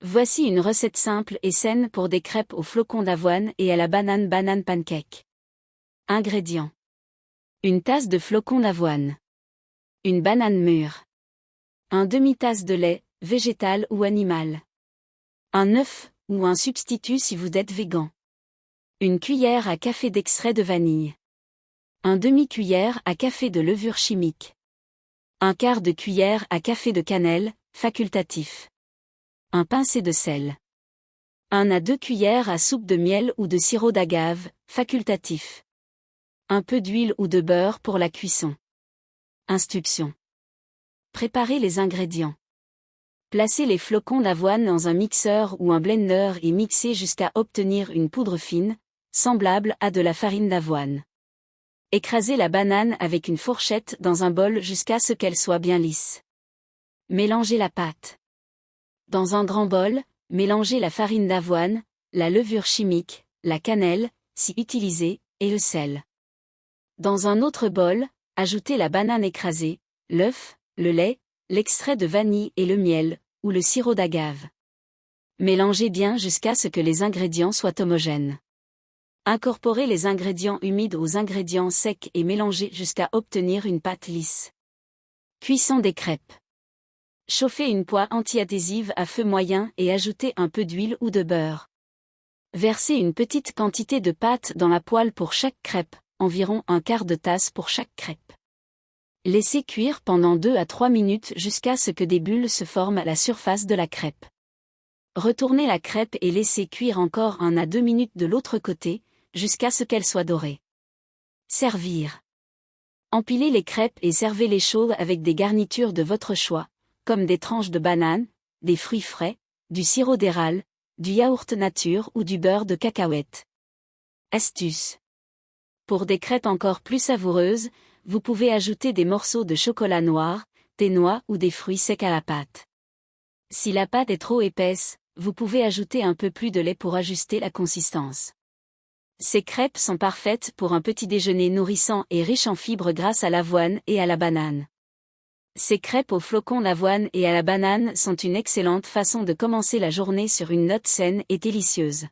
Voici une recette simple et saine pour des crêpes aux flocons d'avoine et à la banane pancake. Ingrédients. Une tasse de flocons d'avoine. Une banane mûre. Un demi-tasse de lait, végétal ou animal. Un œuf, ou un substitut si vous êtes végan. Une cuillère à café d'extrait de vanille. Un demi-cuillère à café de levure chimique. Un quart de cuillère à café de cannelle, facultatif. Un pincé de sel. 1 à 2 cuillères à soupe de miel ou de sirop d'agave, facultatif. Un peu d'huile ou de beurre pour la cuisson. Instructions. Préparez les ingrédients. Placez les flocons d'avoine dans un mixeur ou un blender et mixez jusqu'à obtenir une poudre fine, semblable à de la farine d'avoine. Écrasez la banane avec une fourchette dans un bol jusqu'à ce qu'elle soit bien lisse. Mélangez la pâte. Dans un grand bol, mélangez la farine d'avoine, la levure chimique, la cannelle, si utilisée, et le sel. Dans un autre bol, ajoutez la banane écrasée, l'œuf, le lait, l'extrait de vanille et le miel, ou le sirop d'agave. Mélangez bien jusqu'à ce que les ingrédients soient homogènes. Incorporez les ingrédients humides aux ingrédients secs et mélangez jusqu'à obtenir une pâte lisse. Cuisson des crêpes. Chauffez une poêle antiadhésive à feu moyen et ajoutez un peu d'huile ou de beurre. Versez une petite quantité de pâte dans la poêle pour chaque crêpe, environ un quart de tasse pour chaque crêpe. Laissez cuire pendant 2 à 3 minutes jusqu'à ce que des bulles se forment à la surface de la crêpe. Retournez la crêpe et laissez cuire encore 1 à 2 minutes de l'autre côté, jusqu'à ce qu'elle soit dorée. Servir. Empilez les crêpes et servez-les chaudes avec des garnitures de votre choix, comme des tranches de banane, des fruits frais, du sirop d'érable, du yaourt nature ou du beurre de cacahuète. Astuce. Pour des crêpes encore plus savoureuses, vous pouvez ajouter des morceaux de chocolat noir, des noix ou des fruits secs à la pâte. Si la pâte est trop épaisse, vous pouvez ajouter un peu plus de lait pour ajuster la consistance. Ces crêpes sont parfaites pour un petit déjeuner nourrissant et riche en fibres grâce à l'avoine et à la banane. Ces crêpes aux flocons d'avoine et à la banane sont une excellente façon de commencer la journée sur une note saine et délicieuse.